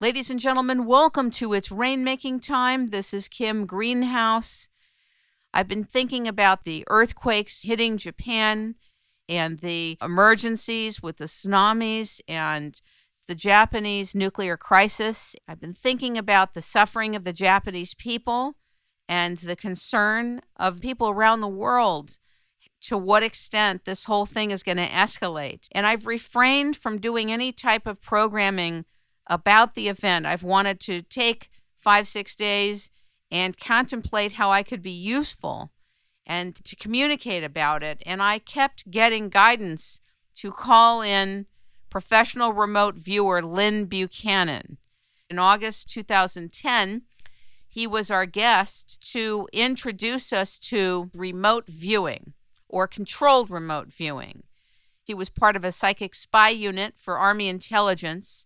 Ladies and gentlemen, welcome to It's Rainmaking Time. This is Kim Greenhouse. I've been thinking about the earthquakes hitting Japan and the emergencies with the tsunamis and the Japanese nuclear crisis. I've been thinking about the suffering of the Japanese people and the concern of people around the world, to what extent this whole thing is going to escalate. And I've refrained from doing any type of programming about the event. I've wanted to take 5-6 days and contemplate how I could be useful and to communicate about it. And I kept getting guidance to call in professional remote viewer Lyn Buchanan. In August 2010, he was our guest to introduce us to remote viewing or controlled remote viewing. He was part of a psychic spy unit for Army intelligence.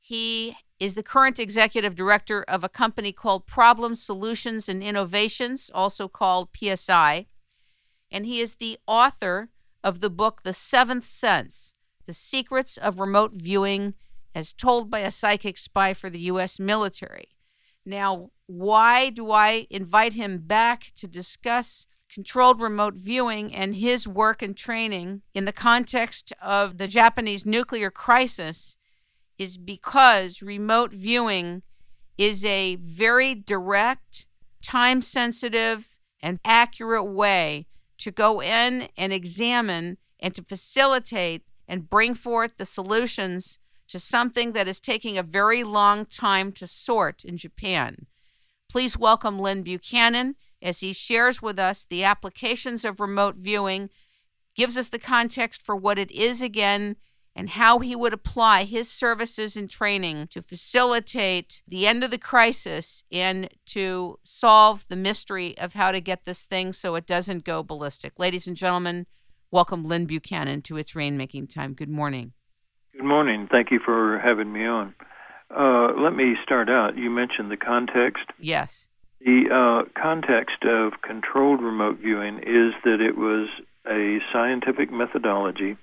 He is the current executive director of a company called Problem Solutions and Innovations, also called PSI, and he is the author of the book The Seventh Sense, The Secrets of Remote Viewing as Told by a Psychic Spy for the U.S. Military. Now, why do I invite him back to discuss controlled remote viewing and his work and training in the context of the Japanese nuclear crisis? Is because remote viewing is a very direct, time-sensitive, and accurate way to go in and examine and to facilitate and bring forth the solutions to something that is taking a very long time to sort in Japan. Please welcome Lyn Buchanan as he shares with us the applications of remote viewing, gives us the context for what it is again, and how he would apply his services and training to facilitate the end of the crisis and to solve the mystery of how to get this thing so it doesn't go ballistic. Ladies and gentlemen, welcome Lyn Buchanan to It's Rainmaking Time. Good morning. Good morning. Thank you for having me on. Let me start out. You mentioned the context. Yes. The context of controlled remote viewing is that it was a scientific methodology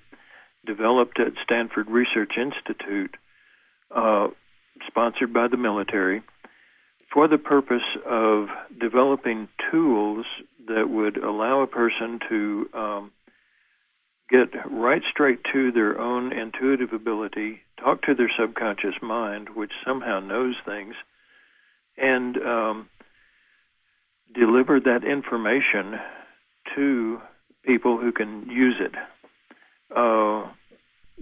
developed at Stanford Research Institute, sponsored by the military, for the purpose of developing tools that would allow a person to get right straight to their own intuitive ability, talk to their subconscious mind, which somehow knows things, and deliver that information to people who can use it.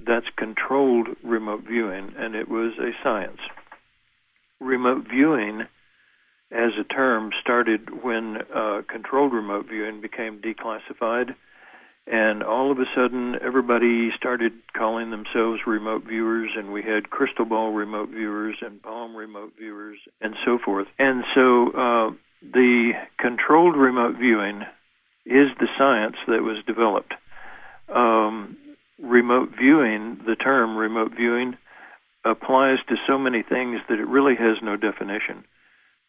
That's controlled remote viewing, and it was a science. Remote viewing, as a term, started when controlled remote viewing became declassified, and all of a sudden everybody started calling themselves remote viewers, and we had crystal ball remote viewers and palm remote viewers and so forth. And so the controlled remote viewing is the science that was developed. Remote viewing, the term remote viewing, applies to so many things that it really has no definition.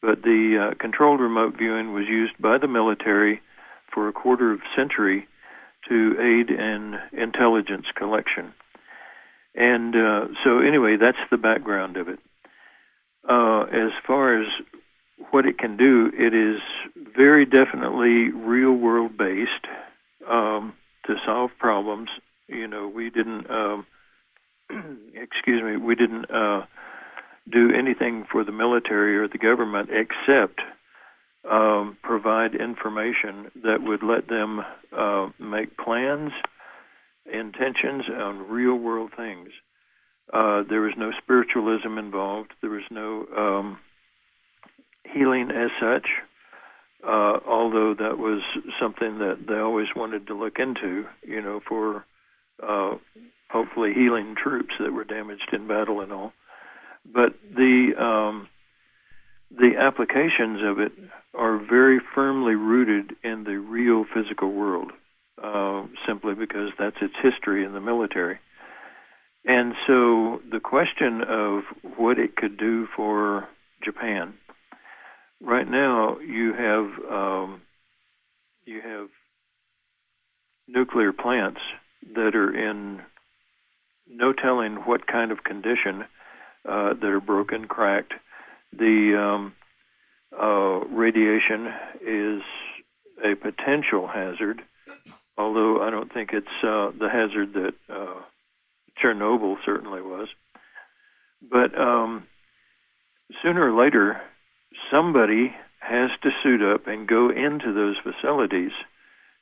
But the controlled remote viewing was used by the military for a quarter of a century to aid in intelligence collection. And so anyway, that's the background of it. As far as what it can do, it is very definitely real-world based to solve problems. You know, we didn't, we didn't do anything for the military or the government except provide information that would let them make plans, intentions on real-world things. There was no spiritualism involved. There was no healing as such, although that was something that they always wanted to look into, you know, for hopefully healing troops that were damaged in battle and all. But the applications of it are very firmly rooted in the real physical world, simply because that's its history in the military. And so the question of what it could do for Japan, right now you have nuclear plants that are in no telling what kind of condition that are broken, cracked. The radiation is a potential hazard, although I don't think it's the hazard that Chernobyl certainly was. But sooner or later, somebody has to suit up and go into those facilities,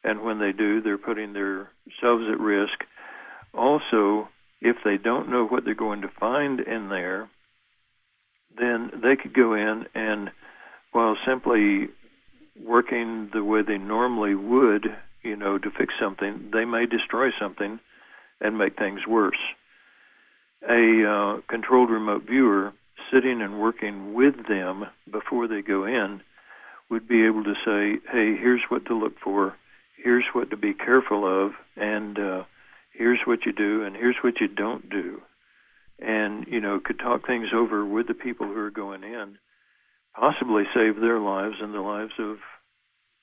and when they do, they're putting themselves at risk. Also, if they don't know what they're going to find in there, then they could go in and, while simply working the way they normally would, to fix something, they may destroy something and make things worse. A controlled remote viewer sitting and working with them before they go in would be able to say, hey, here's what to look for, here's what to be careful of, and here's what you do, and here's what you don't do. And, could talk things over with the people who are going in, possibly save their lives and the lives of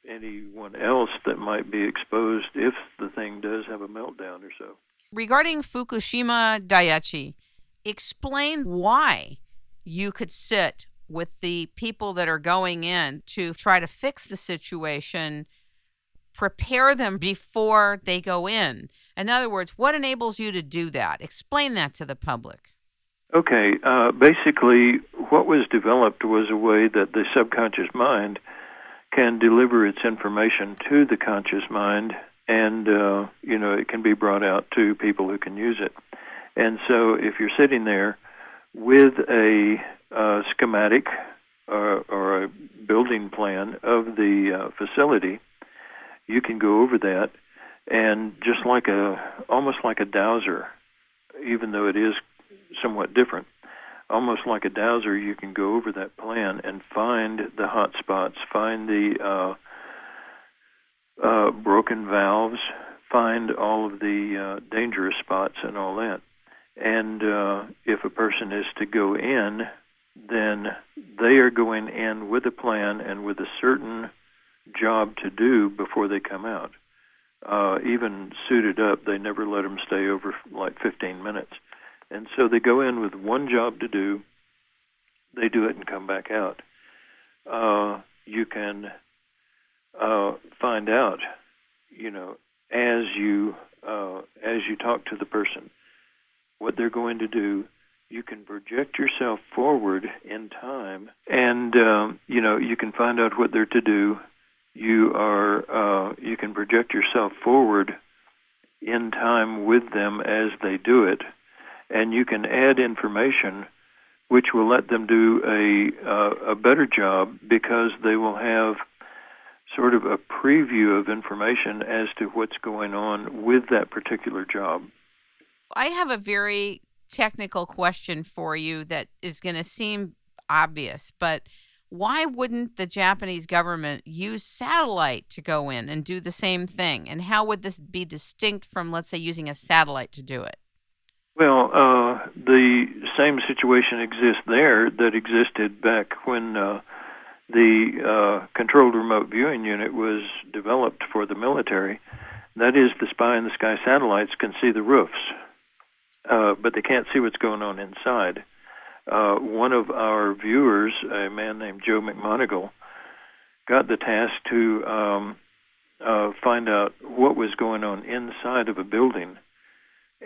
anyone else that might be exposed if the thing does have a meltdown or so. Regarding Fukushima Daiichi, explain why you could sit with the people that are going in to try to fix the situation, prepare them before they go in. In other words, what enables you to do that? Explain that to the public. Okay. Basically, what was developed was a way that the subconscious mind can deliver its information to the conscious mind, and, it can be brought out to people who can use it. And so if you're sitting there with a schematic or a building plan of the facility, you can go over that, and just almost like a dowser, even though it is somewhat different, almost like a dowser, you can go over that plan and find the hot spots, find the broken valves, find all of the dangerous spots and all that. And if a person is to go in, then they are going in with a plan and with a certain job to do before they come out. Even suited up, they never let them stay over like 15 minutes. And so they go in with one job to do, they do it and come back out. You can find out, as you talk to the person, what they're going to do. You can project yourself forward in time, and you can find out what they're to do. You can project yourself forward in time with them as they do it, and you can add information which will let them do a better job, because they will have sort of a preview of information as to what's going on with that particular job. I have a very technical question for you that is going to seem obvious, but why wouldn't the Japanese government use satellite to go in and do the same thing? And how would this be distinct from, let's say, using a satellite to do it? Well, the same situation exists there that existed back when the controlled remote viewing unit was developed for the military. That is, the spy-in-the-sky satellites can see the roofs, but they can't see what's going on inside. One of our viewers, a man named Joe McMoneagle, got the task to find out what was going on inside of a building.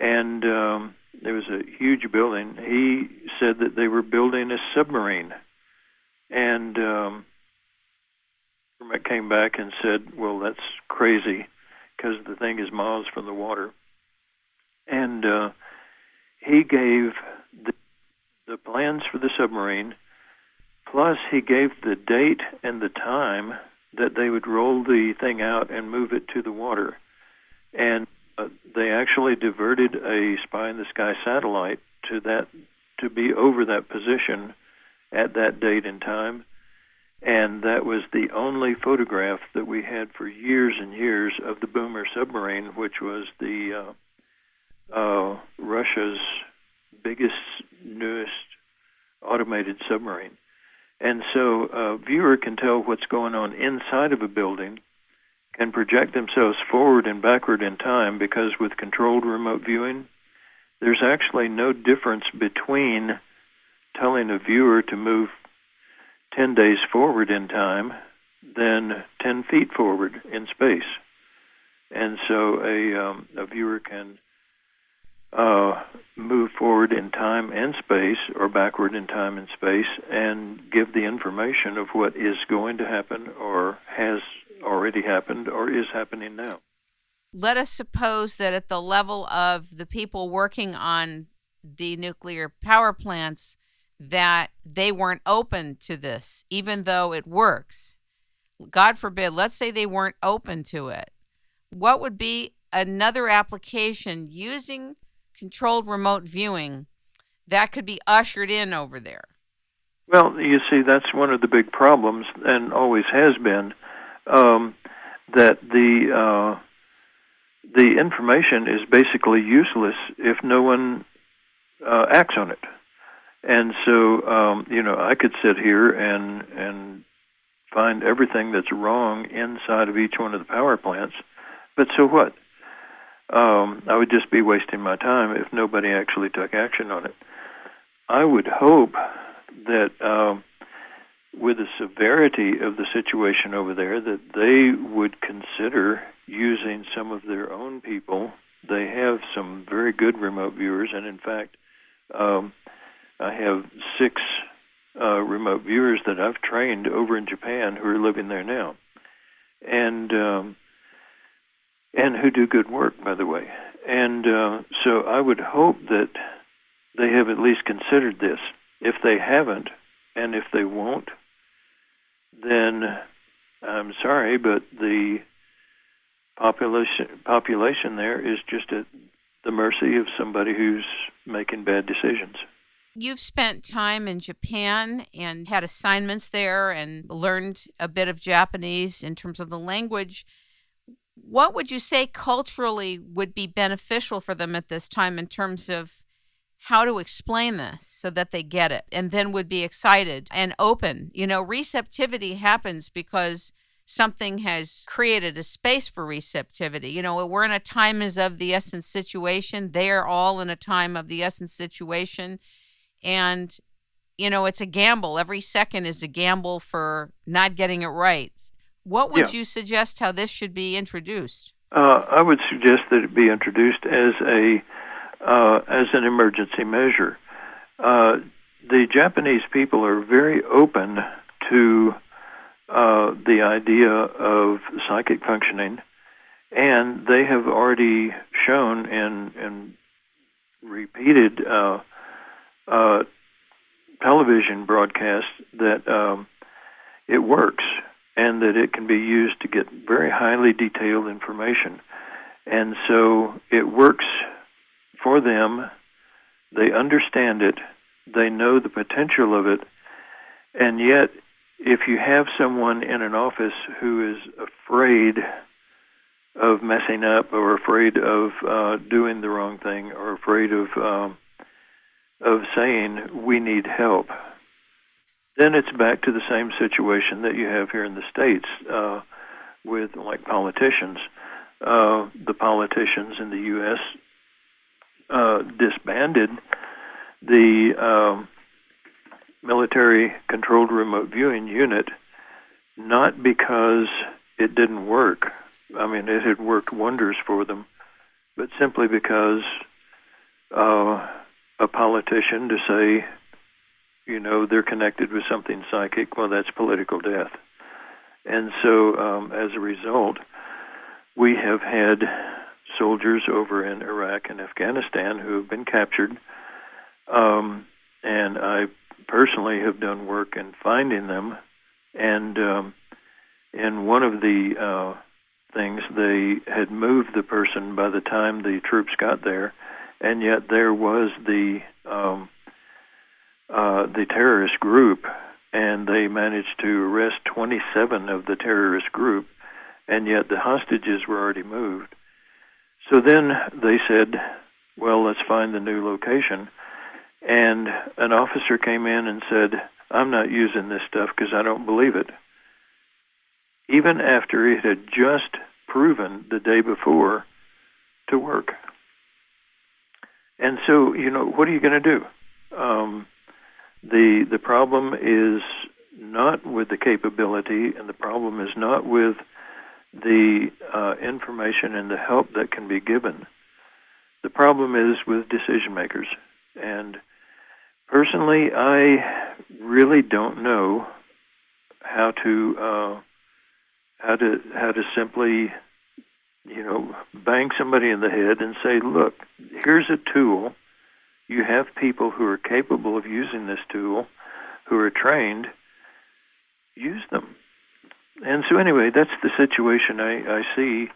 And there was a huge building. He said that they were building a submarine. And came back and said, well, that's crazy, because the thing is miles from the water. And he gave the plans for the submarine, plus he gave the date and the time that they would roll the thing out and move it to the water. And they actually diverted a spy-in-the-sky satellite to be over that position at that date and time. And that was the only photograph that we had for years and years of the Boomer submarine, which was the Russia's biggest, newest automated submarine. And so a viewer can tell what's going on inside of a building, can project themselves forward and backward in time, because with controlled remote viewing, there's actually no difference between telling a viewer to move 10 days forward in time than 10 feet forward in space. And so a viewer can move forward in time and space, or backward in time and space, and give the information of what is going to happen, or has already happened, or is happening now. Let us suppose that at the level of the people working on the nuclear power plants, that they weren't open to this, even though it works. God forbid, let's say they weren't open to it. What would be another application using controlled remote viewing that could be ushered in over there? Well, you see, that's one of the big problems, and always has been, that the information is basically useless if no one acts on it. And so, I could sit here and find everything that's wrong inside of each one of the power plants, but so what? I would just be wasting my time if nobody actually took action on it. I would hope that with the severity of the situation over there, that they would consider using some of their own people. They have some very good remote viewers, and in fact, I have 6 remote viewers that I've trained over in Japan who are living there now, and who do good work, by the way. And so I would hope that they have at least considered this. If they haven't, and if they won't, then I'm sorry, but the population there is just at the mercy of somebody who's making bad decisions. You've spent time in Japan and had assignments there and learned a bit of Japanese in terms of the language. What would you say culturally would be beneficial for them at this time in terms of how to explain this so that they get it and then would be excited and open? Receptivity happens because something has created a space for receptivity. We're in a time is of the essence situation. They are all in a time of the essence situation. And, it's a gamble. Every second is a gamble for not getting it right. What would you suggest how this should be introduced? I would suggest that it be introduced as an emergency measure. The Japanese people are very open to the idea of psychic functioning, and they have already shown in repeated television broadcasts that it works, and that it can be used to get very highly detailed information. And so it works for them. They understand it. They know the potential of it. And yet, if you have someone in an office who is afraid of messing up, or afraid of doing the wrong thing, or afraid of saying, we need help, then it's back to the same situation that you have here in the States with, like, politicians. The politicians in the U.S. Disbanded the military-controlled remote viewing unit, not because it didn't work. I mean, it had worked wonders for them, but simply because a politician to say, they're connected with something psychic, well, that's political death. And so, as a result, we have had soldiers over in Iraq and Afghanistan who have been captured, and I personally have done work in finding them. And in one of the things, they had moved the person by the time the troops got there, and yet there was the terrorist group, and they managed to arrest 27 of the terrorist group, and yet the hostages were already moved. So then they said, well, let's find the new location. And an officer came in and said, I'm not using this stuff because I don't believe it, even after it had just proven the day before to work. And so, what are you going to do? The problem is not with the capability, and the problem is not with the information and the help that can be given. The problem is with decision makers. And personally, I really don't know how to simply, bang somebody in the head and say, look, here's a tool. You have people who are capable of using this tool, who are trained. Use them. And so anyway, that's the situation I see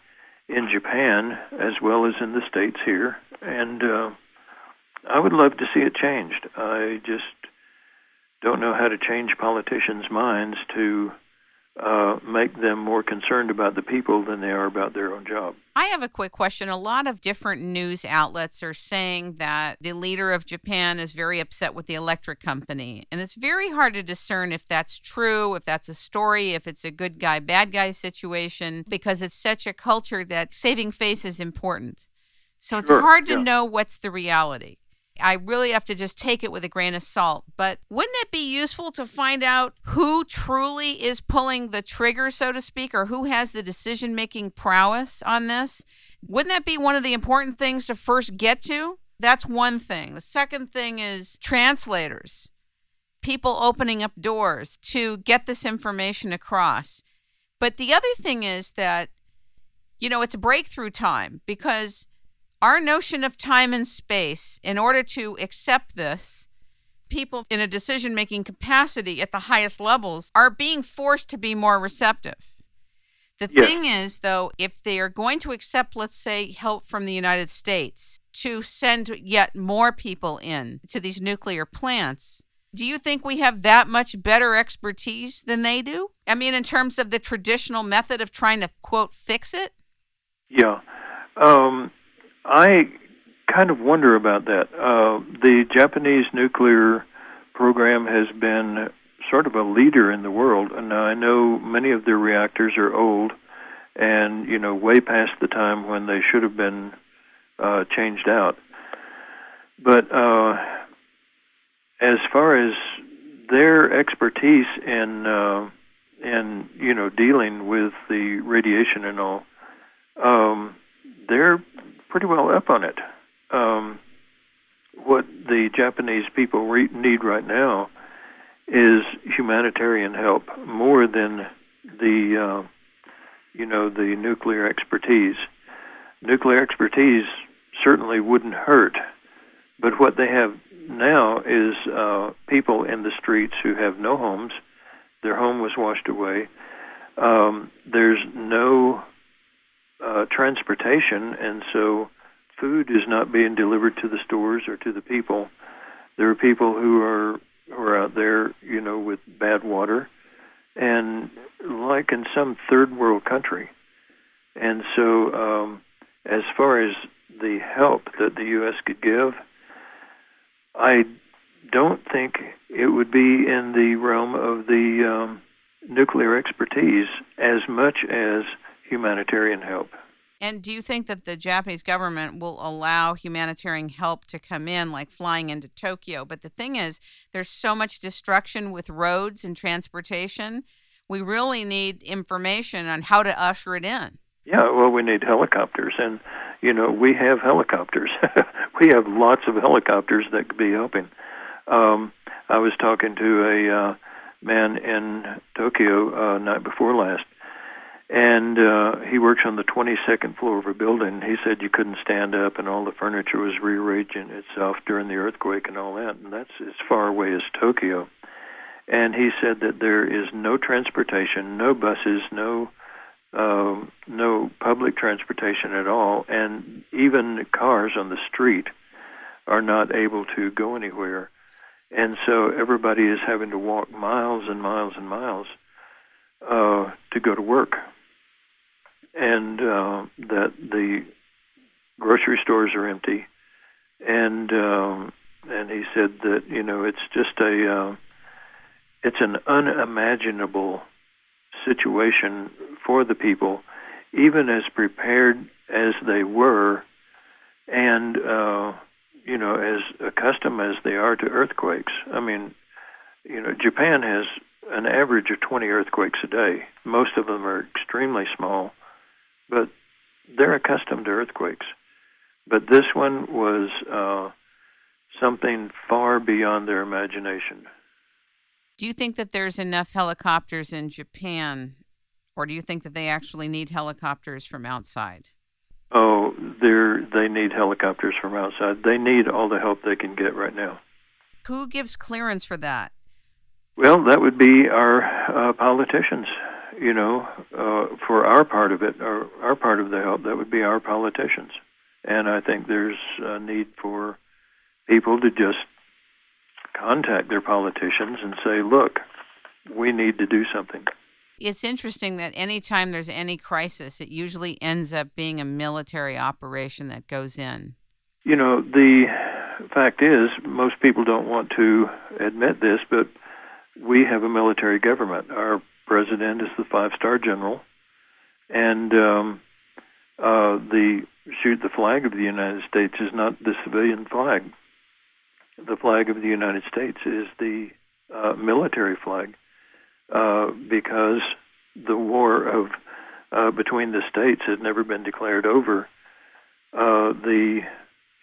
in Japan as well as in the States here. And I would love to see it changed. I just don't know how to change politicians' minds to make them more concerned about the people than they are about their own job. I have a quick question. A lot of different news outlets are saying that the leader of Japan is very upset with the electric company. And it's very hard to discern if that's true, if that's a story, if it's a good guy, bad guy situation, because it's such a culture that saving face is important. So it's hard to know what's the reality. I really have to just take it with a grain of salt. But wouldn't it be useful to find out who truly is pulling the trigger, so to speak, or who has the decision-making prowess on this? Wouldn't that be one of the important things to first get to? That's one thing. The second thing is translators, people opening up doors to get this information across. But the other thing is that, it's a breakthrough time because our notion of time and space, in order to accept this, people in a decision-making capacity at the highest levels are being forced to be more receptive. The thing is, though, if they are going to accept, let's say, help from the United States to send yet more people in to these nuclear plants, do you think we have that much better expertise than they do? I mean, in terms of the traditional method of trying to, quote, fix it? Yeah. I kind of wonder about that. The Japanese nuclear program has been sort of a leader in the world, and I know many of their reactors are old and, way past the time when they should have been changed out. But as far as their expertise in dealing with the radiation and all, they're pretty well up on it. What the Japanese people need right now is humanitarian help more than the nuclear expertise. Nuclear expertise certainly wouldn't hurt, but what they have now is people in the streets who have no homes. Their home was washed away. There's no transportation, and so food is not being delivered to the stores or to the people. There are people who are out there, with bad water, and like in some third world country. And so, as far as the help that the U.S. could give, I don't think it would be in the realm of the nuclear expertise as much as humanitarian help. And do you think that the Japanese government will allow humanitarian help to come in, like flying into Tokyo? But the thing is, there's so much destruction with roads and transportation. We really need information on how to usher it in. Yeah, well, we need helicopters, and, we have helicopters. We have lots of helicopters that could be helping. I was talking to a man in Tokyo night before last, and he works on the 22nd floor of a building. He said you couldn't stand up, and all the furniture was rearranging itself during the earthquake and all that, and that's as far away as Tokyo. And he said that there is no transportation, no buses, no public transportation at all, and even cars on the street are not able to go anywhere. And so everybody is having to walk miles and miles and miles to go to work. And that the grocery stores are empty. And he said that, it's just it's an unimaginable situation for the people, even as prepared as they were, and as accustomed as they are to earthquakes. I mean, Japan has an average of 20 earthquakes a day. Most of them are extremely small, but they're accustomed to earthquakes. But this one was something far beyond their imagination. Do you think that there's enough helicopters in Japan, or do you think that they actually need helicopters from outside? Oh, they need helicopters from outside. They need all the help they can get right now. Who gives clearance for that? Well, that would be our politicians. For our part of it, or our part of the help, that would be our politicians. And I think there's a need for people to just contact their politicians and say, look, we need to do something. It's interesting that anytime there's any crisis, it usually ends up being a military operation that goes in. The fact is, most people don't want to admit this, but we have a military government. Our president is the 5-star general, and the flag of the United States is not the civilian flag. The flag of the United States is the military flag, because the war between the states had never been declared over. The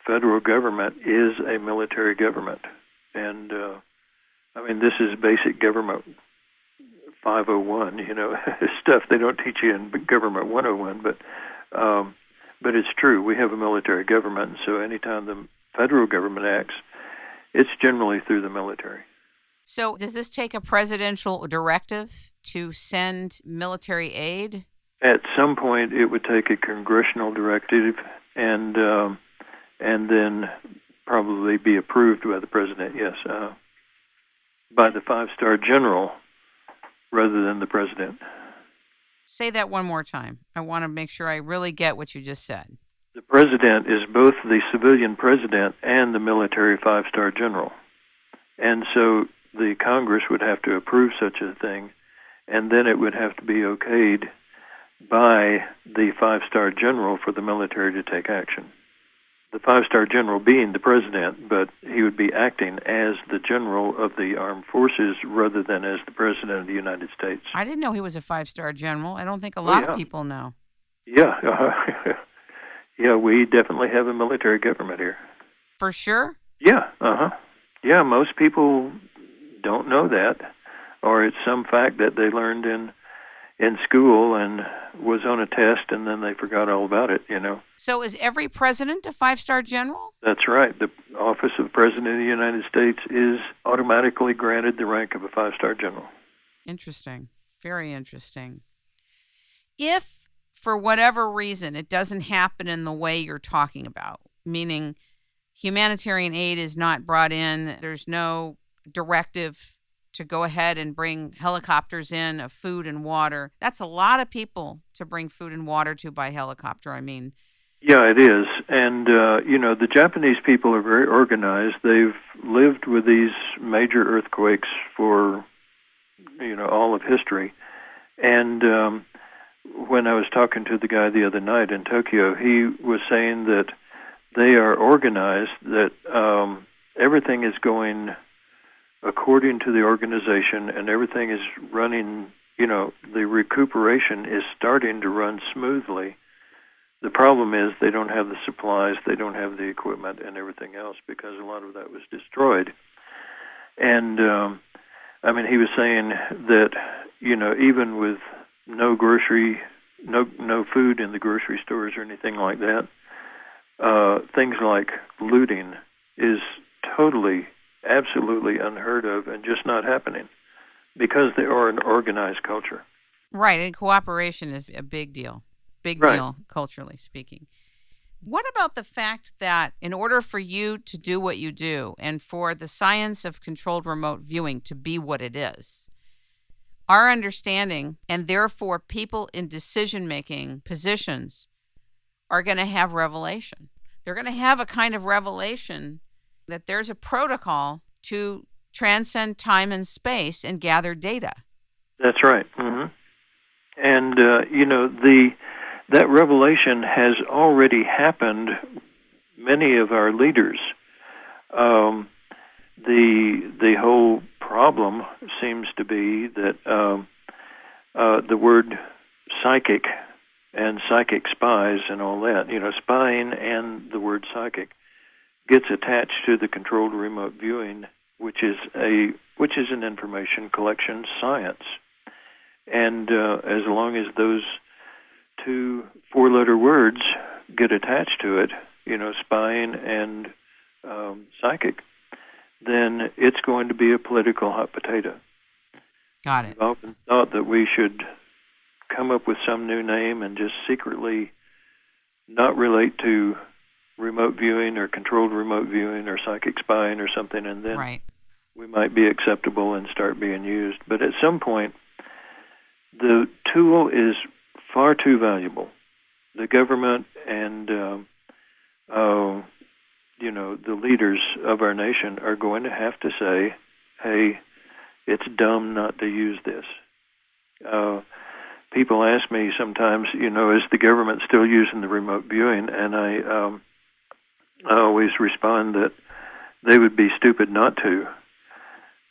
federal government is a military government, and this is basic government 501, stuff they don't teach you in government 101, but it's true. We have a military government, and so anytime the federal government acts, it's generally through the military. So does this take a presidential directive to send military aid? At some point, it would take a congressional directive and then probably be approved by the president, yes, by the 5-star general rather than the president. Say that one more time. I want to make sure I really get what you just said. The president is both the civilian president and the military 5-star general. And so the Congress would have to approve such a thing, and then it would have to be okayed by the 5-star general for the military to take action. The 5-star general being the president, but he would be acting as the general of the armed forces rather than as the president of the United States. I didn't know he was a 5-star general. I don't think a lot of people know. Yeah. Yeah, we definitely have a military government here. For sure? Yeah, Yeah, most people don't know that, or it's some fact that they learned in school and was on a test, and then they forgot all about it, So is every president a 5-star general? That's right. The office of President of the United States is automatically granted the rank of a 5-star general. Interesting. Very interesting. If, for whatever reason, it doesn't happen in the way you're talking about, meaning humanitarian aid is not brought in, there's no directive to go ahead and bring helicopters in of food and water. That's a lot of people to bring food and water to by helicopter, Yeah, it is. And, the Japanese people are very organized. They've lived with these major earthquakes for, all of history. And when I was talking to the guy the other night in Tokyo, he was saying that they are organized, that everything is going according to the organization, and everything is running, the recuperation is starting to run smoothly. The problem is they don't have the supplies, they don't have the equipment and everything else, because a lot of that was destroyed. And, he was saying that, even with no food in the grocery stores or anything like that, things like looting is totally, absolutely unheard of and just not happening because they are an organized culture. Right, and cooperation is a big deal. Deal, culturally speaking. What about the fact that in order for you to do what you do and for the science of controlled remote viewing to be what it is, our understanding, and therefore people in decision-making positions, are going to have revelation. They're going to have a kind of revelation that there's a protocol to transcend time and space and gather data. That's right. Mm-hmm. And, that revelation has already happened. Many of our leaders, the whole problem seems to be that the word psychic and psychic spies and all that, spying and the word psychic gets attached to the controlled remote viewing, which is an information collection science. And as long as those two four-letter words get attached to it, spying and psychic, then it's going to be a political hot potato. Got it. I've often thought that we should come up with some new name and just secretly not relate to remote viewing or controlled remote viewing or psychic spying or something, and then we might be acceptable and start being used. But at some point, the tool is far too valuable. The government and the leaders of our nation are going to have to say, hey, it's dumb not to use this. People ask me sometimes, is the government still using the remote viewing? And I always respond that they would be stupid not to.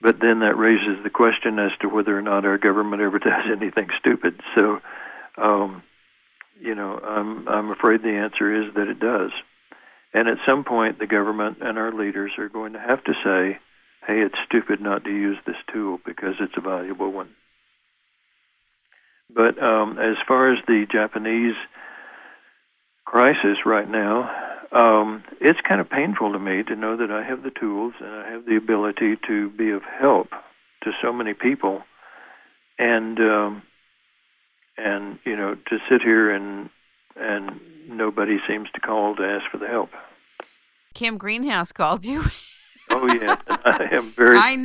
But then that raises the question as to whether or not our government ever does anything stupid. So, I'm afraid the answer is that it does. And at some point, the government and our leaders are going to have to say, hey, it's stupid not to use this tool because it's a valuable one. But as far as the Japanese crisis right now, it's kind of painful to me to know that I have the tools and I have the ability to be of help to so many people, and to sit here and nobody seems to call to ask for the help. Kim Greenhouse called you. Oh yeah, I am very. I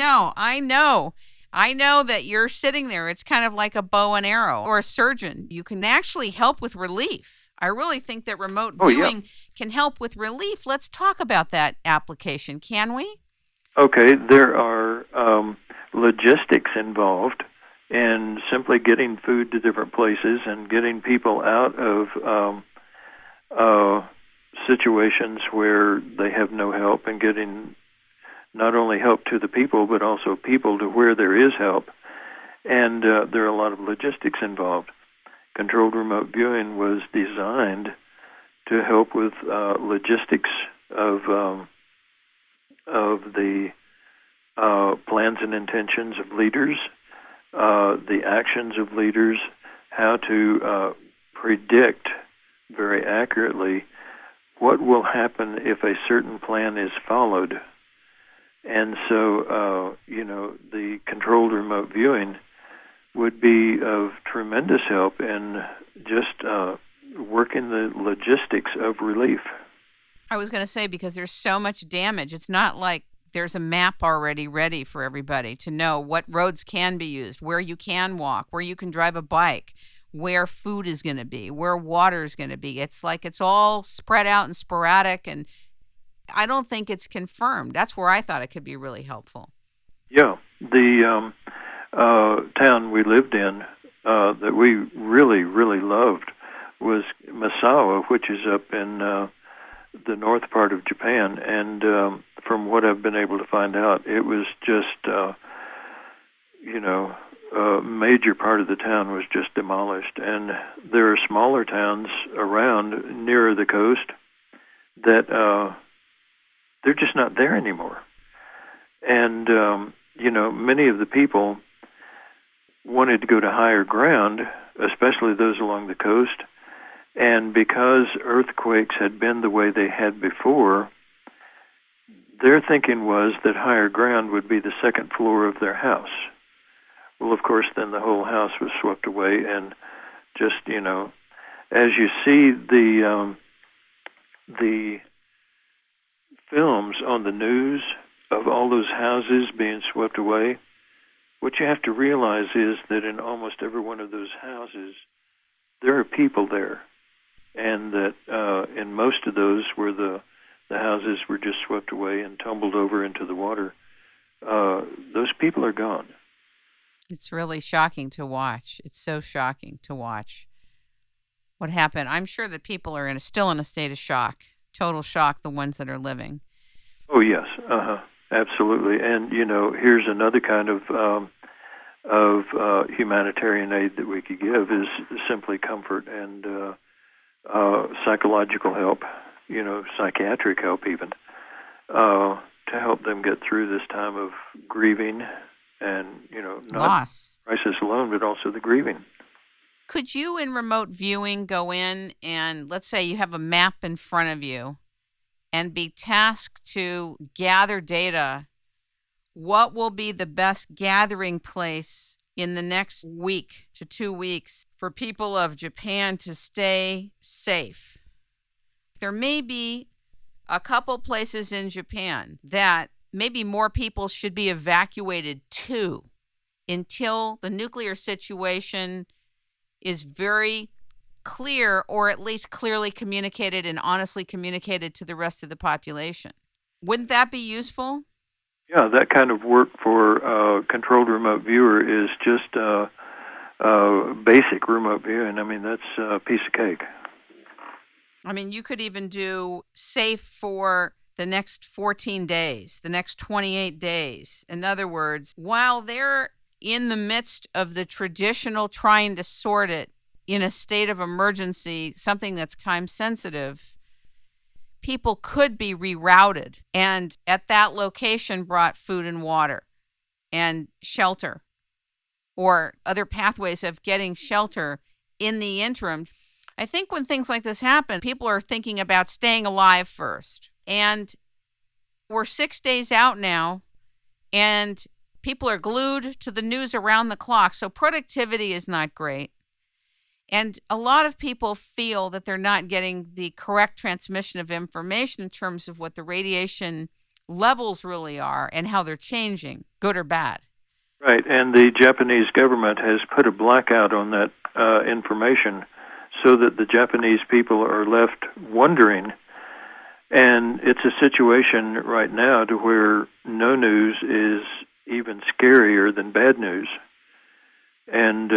know that you're sitting there. It's kind of like a bow and arrow or a surgeon. You can actually help with relief. I really think that remote viewing can help with relief. Let's talk about that application, can we? Okay, there are logistics involved in simply getting food to different places and getting people out of situations where they have no help, and getting not only help to the people, but also people to where there is help. And there are a lot of logistics involved. Controlled remote viewing was designed to help with logistics of the plans and intentions of leaders, the actions of leaders, how to predict very accurately what will happen if a certain plan is followed. And so, the controlled remote viewing would be of tremendous help in just working the logistics of relief. I was going to say, because there's so much damage, it's not like there's a map already ready for everybody to know what roads can be used, where you can walk, where you can drive a bike, where food is going to be, where water is going to be. It's like it's all spread out and sporadic, and I don't think it's confirmed. That's where I thought it could be really helpful. Yeah, the town we lived in that we really, really loved was Misawa, which is up in the north part of Japan. And from what I've been able to find out, it was just, a major part of the town was just demolished. And there are smaller towns around nearer the coast that they're just not there anymore. And, many of the people wanted to go to higher ground, especially those along the coast. And because earthquakes had been the way they had before, their thinking was that higher ground would be the second floor of their house. Well, of course, then the whole house was swept away, and just, as you see the films on the news of all those houses being swept away, what you have to realize is that in almost every one of those houses, there are people there, and that in most of those where the houses were just swept away and tumbled over into the water, those people are gone. It's really shocking to watch. It's so shocking to watch what happened. I'm sure that people are still in a state of shock, total shock, the ones that are living. Oh, yes. Uh-huh. absolutely. And here's another kind of humanitarian aid that we could give is simply comfort and psychological help, psychiatric help even, to help them get through this time of grieving and, not loss, crisis alone, but also the grieving. Could you, in remote viewing, go in and let's say you have a map in front of you and be tasked to gather data? What will be the best gathering place in the next week to 2 weeks for people of Japan to stay safe? There may be a couple places in Japan that maybe more people should be evacuated to until the nuclear situation is very clear, or at least clearly communicated and honestly communicated to the rest of the population. Wouldn't that be useful? Yeah, that kind of work for controlled remote viewer is just basic remote viewing. I mean, that's a piece of cake. I mean, you could even do safe for the next 14 days, the next 28 days. In other words, while they're in the midst of the traditional trying to sort it in a state of emergency, something that's time sensitive, people could be rerouted and at that location brought food and water and shelter or other pathways of getting shelter in the interim. I think when things like this happen, people are thinking about staying alive first. And we're 6 days out now, and people are glued to the news around the clock. So productivity is not great. And a lot of people feel that they're not getting the correct transmission of information in terms of what the radiation levels really are and how they're changing, good or bad. Right, and the Japanese government has put a blackout on that information so that the Japanese people are left wondering. And it's a situation right now to where no news is even scarier than bad news. And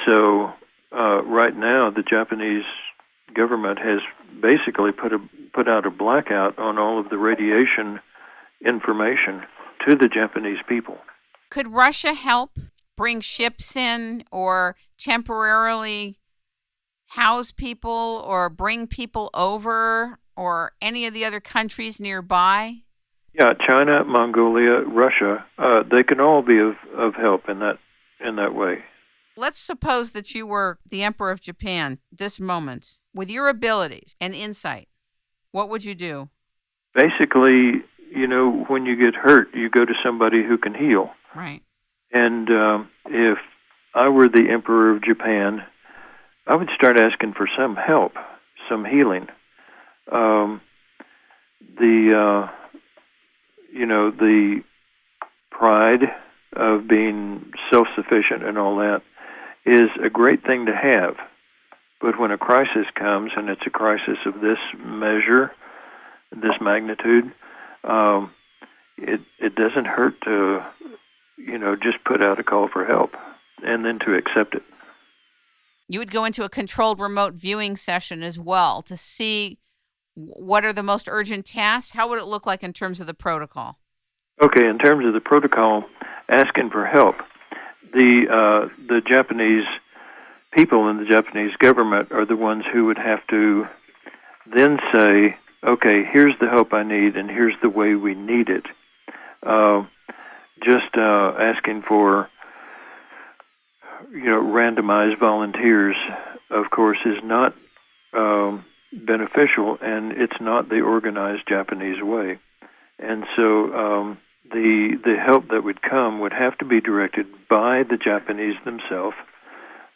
so right now the Japanese government has basically put out a blackout on all of the radiation information to the Japanese people. Could Russia help bring ships in or temporarily house people or bring people over, or any of the other countries nearby? Yeah, China, Mongolia, Russia, they can all be of help in that way. Let's suppose that you were the Emperor of Japan this moment. With your abilities and insight, what would you do? Basically, when you get hurt, you go to somebody who can heal. Right. And if I were the Emperor of Japan, I would start asking for some help, some healing. The pride of being self-sufficient and all that is a great thing to have. But when a crisis comes, and it's a crisis of this measure, this magnitude, it doesn't hurt to, just put out a call for help and then to accept it. You would go into a controlled remote viewing session as well to see what are the most urgent tasks. How would it look like in terms of the protocol? Okay, in terms of the protocol, asking for help, the Japanese people and the Japanese government are the ones who would have to then say, okay, here's the help I need, and here's the way we need it. Just asking for, randomized volunteers, of course, is not beneficial, and it's not the organized Japanese way. And so the help that would come would have to be directed by the Japanese themselves,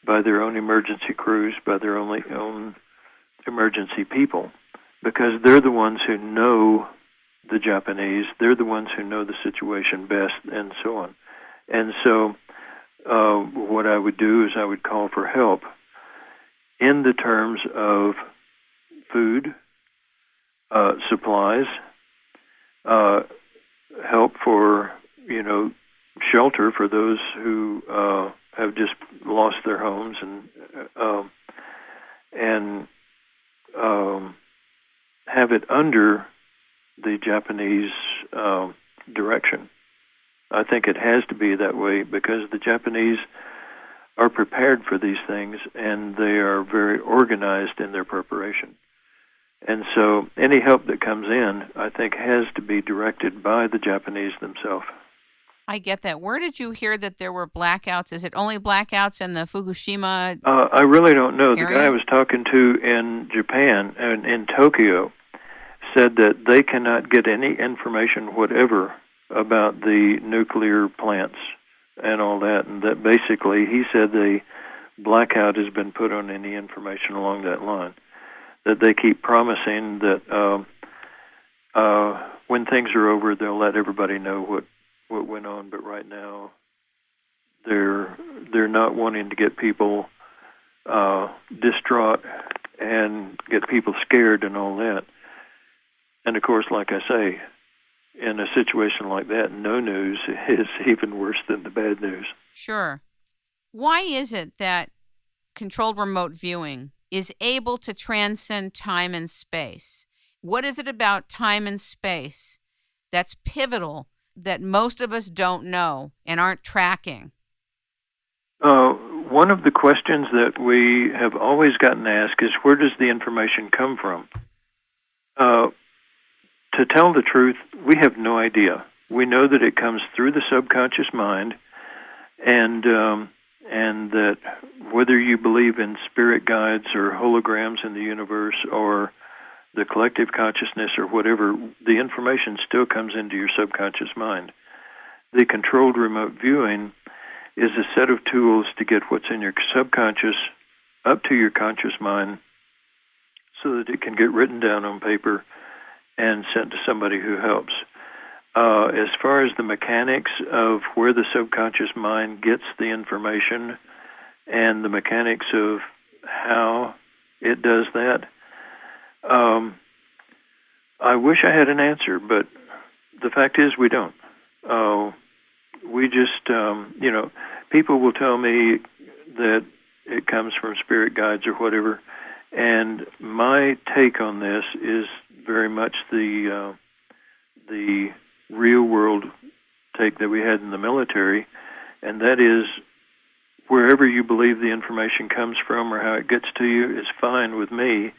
by their own emergency crews, by their own emergency people, because they're the ones who know the Japanese, they're the ones who know the situation best, and so on. And so what I would do is I would call for help in the terms of food, supplies, help for, shelter for those who have just lost their homes, and have it under the Japanese direction. I think it has to be that way because the Japanese are prepared for these things and they are very organized in their preparation. And so any help that comes in, I think, has to be directed by the Japanese themselves. I get that. Where did you hear that there were blackouts? Is it only blackouts in the Fukushima I really don't know. area? The guy I was talking to in Japan and in Tokyo said that they cannot get any information whatever about the nuclear plants and all that, and that basically he said the blackout has been put on any information along that line. That they keep promising that when things are over, they'll let everybody know what went on. But right now, they're not wanting to get people distraught and get people scared and all that. And of course, like I say, in a situation like that, no news is even worse than the bad news. Sure. Why is it that controlled remote viewing is able to transcend time and space? What is it about time and space that's pivotal that most of us don't know and aren't tracking? One of the questions that we have always gotten asked is, where does the information come from? To tell the truth, we have no idea. We know that it comes through the subconscious mind, and that whether you believe in spirit guides or holograms in the universe or the collective consciousness or whatever, the information still comes into your subconscious mind. The controlled remote viewing is a set of tools to get what's in your subconscious up to your conscious mind so that it can get written down on paper and sent to somebody who helps. As far as the mechanics of where the subconscious mind gets the information and the mechanics of how it does that, I wish I had an answer, but the fact is we don't. We just, people will tell me that it comes from spirit guides or whatever, and my take on this is very much the real world take that we had in the military, and that is wherever you believe the information comes from or how it gets to you is fine with me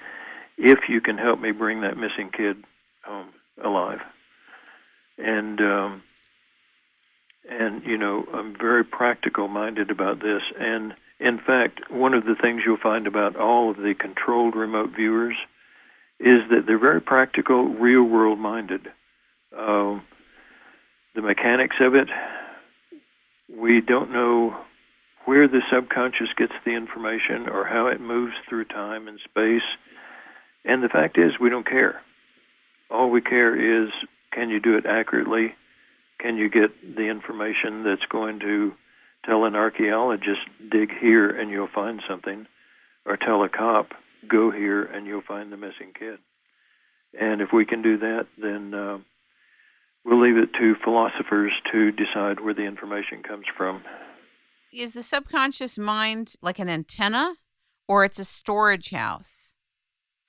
if you can help me bring that missing kid home alive. And I'm very practical minded about this. And in fact, one of the things you'll find about all of the controlled remote viewers is that they're very practical, real world minded. The mechanics of it, we don't know where the subconscious gets the information or how it moves through time and space. And the fact is, we don't care. All we care is, can you do it accurately? Can you get the information that's going to tell an archaeologist, dig here and you'll find something, or tell a cop, go here and you'll find the missing kid? And if we can do that, then we'll leave it to philosophers to decide where the information comes from. Is the subconscious mind like an antenna, or it's a storage house?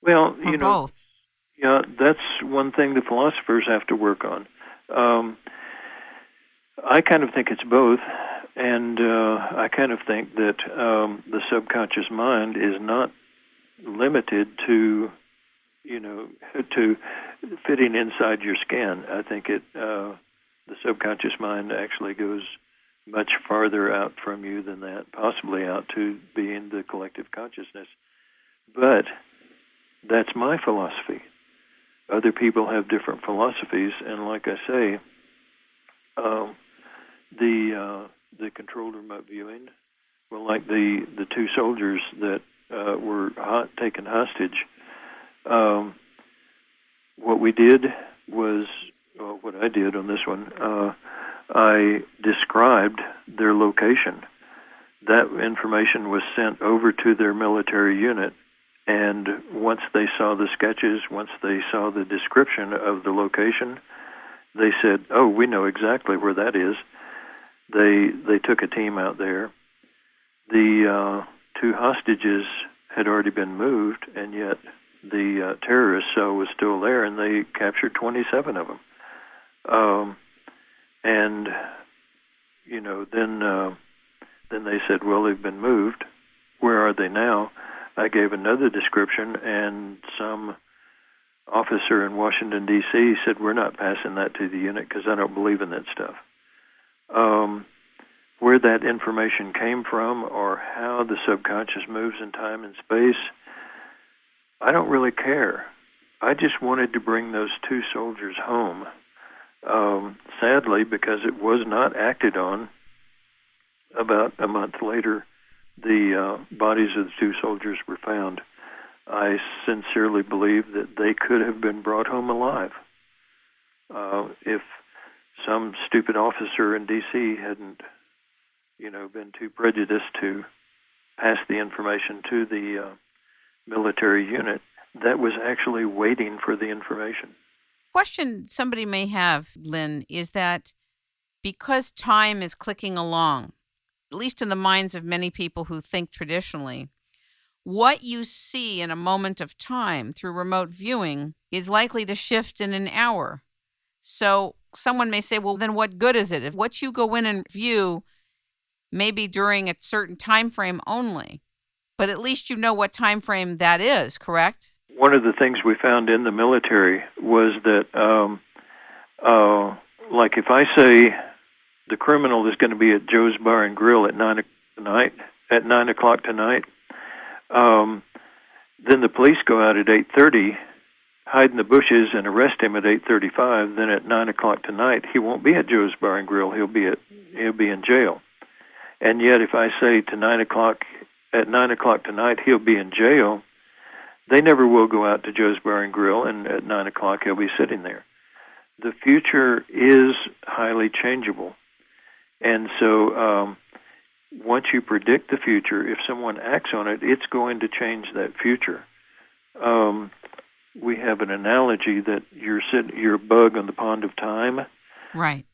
Well, or both? Yeah, that's one thing the philosophers have to work on. I kind of think it's both, and I kind of think that the subconscious mind is not limited to fitting inside your skin. I think the subconscious mind actually goes much farther out from you than that, possibly out to being the collective consciousness. But that's my philosophy. Other people have different philosophies, and like I say, the controlled remote viewing, well, like the two soldiers that were taken hostage, what we did was, what I did on this one, I described their location. That information was sent over to their military unit, and once they saw the sketches, once they saw the description of the location, they said, "Oh, we know exactly where that is." They took a team out there. The two hostages had already been moved, and yet the terrorist cell was still there, and they captured 27 of them. Um, and, then they said, well, they've been moved. Where are they now? I gave another description, and some officer in Washington, D.C. said, we're not passing that to the unit because I don't believe in that stuff. Where that information came from or how the subconscious moves in time and space, I don't really care. I just wanted to bring those two soldiers home. Sadly, because it was not acted on, about a month later, the bodies of the two soldiers were found. I sincerely believe that they could have been brought home alive if some stupid officer in D.C. hadn't, been too prejudiced to pass the information to the military unit that was actually waiting for the information. Question somebody may have, Lyn, is that because time is clicking along, at least in the minds of many people who think traditionally, what you see in a moment of time through remote viewing is likely to shift in an hour. So someone may say, well, then what good is it? If what you go in and view may be during a certain time frame only, but at least you know what time frame that is, correct? One of the things we found in the military was that, like if I say the criminal is going to be at Joe's Bar and Grill at 9 o'clock tonight, then the police go out at 8:30, hide in the bushes and arrest him at 8:35. Then at 9 o'clock tonight, he won't be at Joe's Bar and Grill. He'll be in jail. And yet, if I say at 9 o'clock tonight, he'll be in jail, they never will go out to Joe's Bar and Grill, and at 9 o'clock he'll be sitting there. The future is highly changeable. And so once you predict the future, if someone acts on it, it's going to change that future. We have an analogy that you're a bug on the pond of time. Right.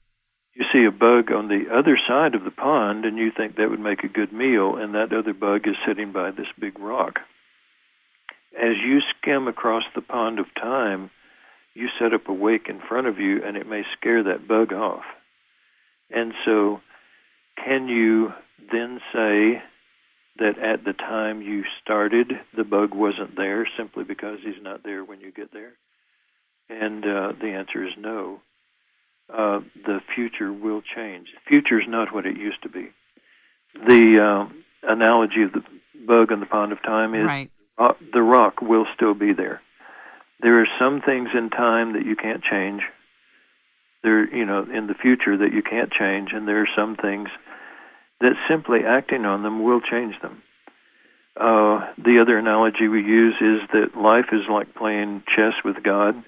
You see a bug on the other side of the pond, and you think that would make a good meal, and that other bug is sitting by this big rock. As you skim across the pond of time, you set up a wake in front of you, and it may scare that bug off. And so, can you then say that at the time you started, the bug wasn't there simply because he's not there when you get there? And the answer is no. The future will change. The future is not what it used to be. The analogy of the bug on the pond of time is right. The rock will still be there. There are some things in time that you can't change. There, in the future that you can't change, and there are some things that simply acting on them will change them. The other analogy we use is that life is like playing chess with God,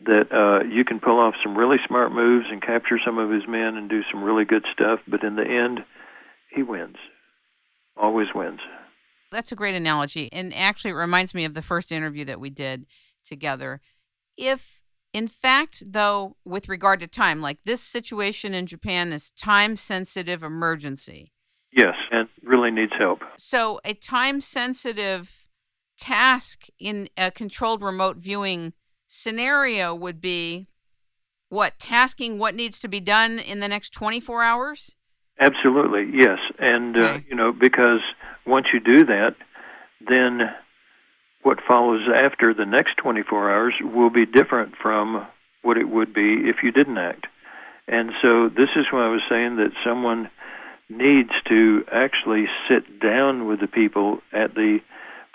that you can pull off some really smart moves and capture some of his men and do some really good stuff, but in the end, he wins. Always wins. That's a great analogy, and actually it reminds me of the first interview that we did together. If, in fact, though, with regard to time, like this situation in Japan is time-sensitive emergency. Yes, and really needs help. So a time-sensitive task in a controlled remote viewing scenario would be, tasking what needs to be done in the next 24 hours? Absolutely, yes. And, okay. Because once you do that, then what follows after the next 24 hours will be different from what it would be if you didn't act. And so this is why I was saying that someone needs to actually sit down with the people at the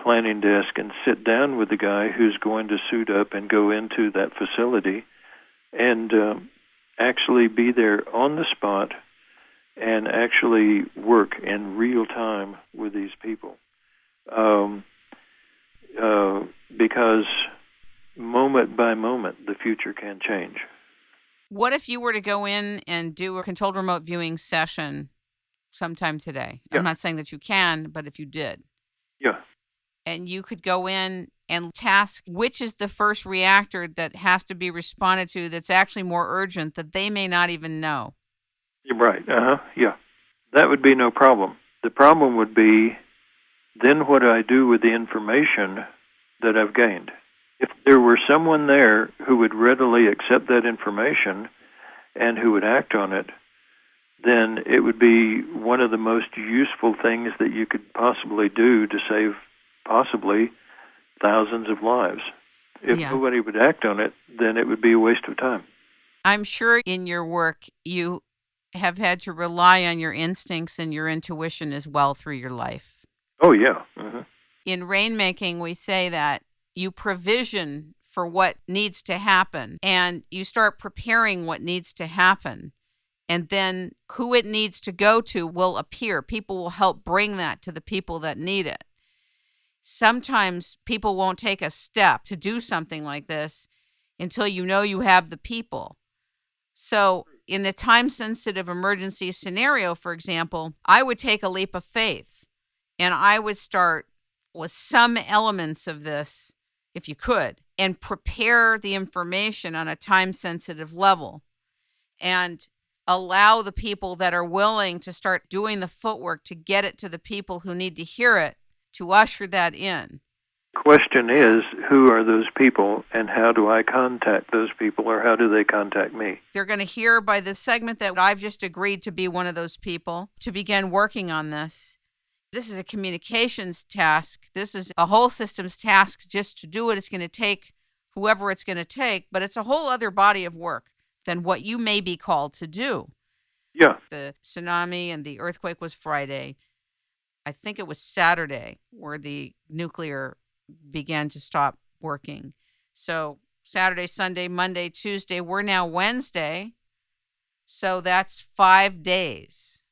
planning desk and sit down with the guy who's going to suit up and go into that facility and actually be there on the spot and actually work in real time with these people. Because moment by moment, the future can change. What if you were to go in and do a controlled remote viewing session sometime today? Yeah. I'm not saying that you can, but if you did. Yeah. And you could go in and task which is the first reactor that has to be responded to that's actually more urgent that they may not even know. You're right. Yeah. That would be no problem. The problem would be then what do I do with the information that I've gained? if there were someone there who would readily accept that information and who would act on it, then it would be one of the most useful things that you could possibly do to save possibly thousands of lives. If nobody would act on it, then it would be a waste of time. I'm sure in your work you have had to rely on your instincts and your intuition as well through your life. Oh, yeah. Mm-hmm. In rainmaking, we say that you provision for what needs to happen, and you start preparing what needs to happen. And then who it needs to go to will appear. People will help bring that to the people that need it. Sometimes people won't take a step to do something like this until you know you have the people. So in a time-sensitive emergency scenario, for example, I would take a leap of faith, and I would start with some elements of this, if you could, and prepare the information on a time-sensitive level and allow the people that are willing to start doing the footwork to get it to the people who need to hear it, to usher that in. Question is, who are those people and how do I contact those people, or how do they contact me? They're going to hear by the segment that I've just agreed to be one of those people to begin working on this. This is a communications task. This is a whole systems task just to do it. It's going to take whoever it's going to take, but it's a whole other body of work than what you may be called to do. Yeah. The tsunami and the earthquake was Friday. I think it was Saturday where the nuclear began to stop working. So Saturday, Sunday, Monday, Tuesday, we're now Wednesday. So that's 5 days.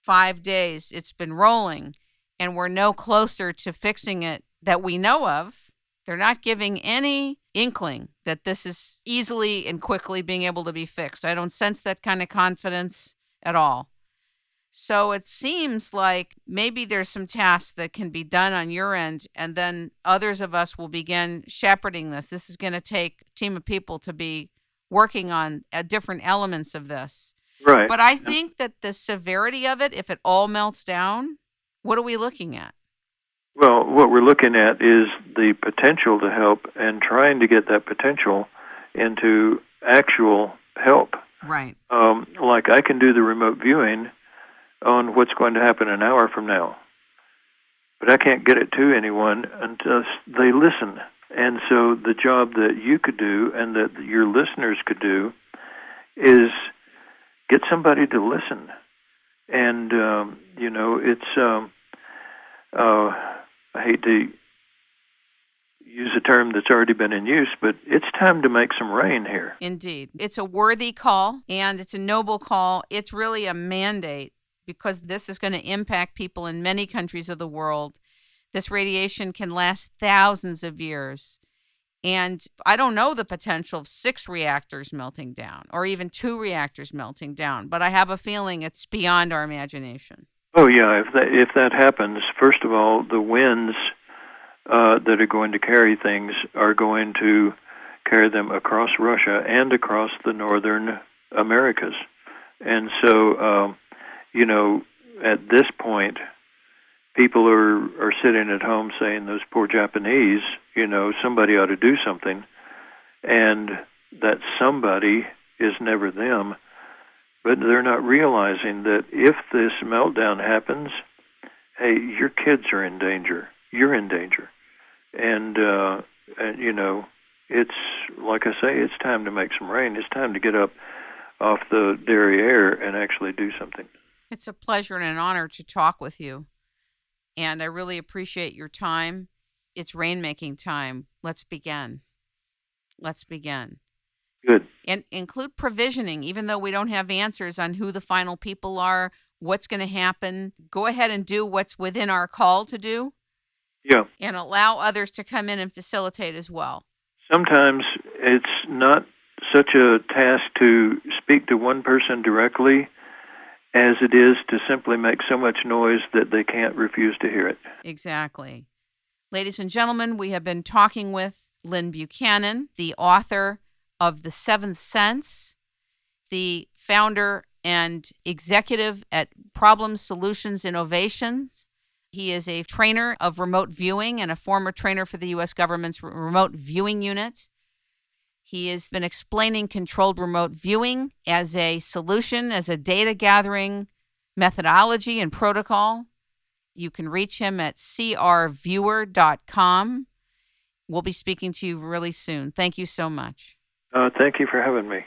5 days it's been rolling, and we're no closer to fixing it that we know of. They're not giving any inkling that this is easily and quickly being able to be fixed. I don't sense that kind of confidence at all. So it seems like maybe there's some tasks that can be done on your end, and then others of us will begin shepherding this. This is going to take a team of people to be working on different elements of this. Right. But I think that the severity of it, if it all melts down, what are we looking at? Well, what we're looking at is the potential to help and trying to get that potential into actual help. Right. Like I can do the remote viewing on what's going to happen an hour from now, but I can't get it to anyone until they listen. And so the job that you could do and that your listeners could do is get somebody to listen. And, it's, I hate to use a term that's already been in use, but it's time to make some rain here. Indeed. It's a worthy call, and it's a noble call. It's really a mandate because this is going to impact people in many countries of the world. This radiation can last thousands of years. And I don't know the potential of 6 reactors melting down or even 2 reactors melting down, but I have a feeling it's beyond our imagination. Oh, yeah. If that happens, first of all, the winds that are going to carry things are going to carry them across Russia and across the northern Americas. And so, at this point, people are sitting at home saying, those poor Japanese, somebody ought to do something. And that somebody is never them. But they're not realizing that if this meltdown happens, hey, your kids are in danger. You're in danger. And it's, like I say, it's time to make some rain. It's time to get up off the derriere and actually do something. It's a pleasure and an honor to talk with you. And I really appreciate your time. It's rainmaking time. Let's begin. Good. And include provisioning, even though we don't have answers on who the final people are, what's going to happen. Go ahead and do what's within our call to do. Yeah. And allow others to come in and facilitate as well. Sometimes it's not such a task to speak to one person directly as it is to simply make so much noise that they can't refuse to hear it. Exactly. Ladies and gentlemen, we have been talking with Lyn Buchanan, the author of The Seventh Sense, the founder and executive at Problem Solutions Innovations, He is a trainer of remote viewing and a former trainer for the U.S. government's remote viewing unit. He has been explaining controlled remote viewing as a solution, as a data gathering methodology and protocol. You can reach him at crviewer.com. We'll be speaking to you really soon. Thank you so much. Thank you for having me.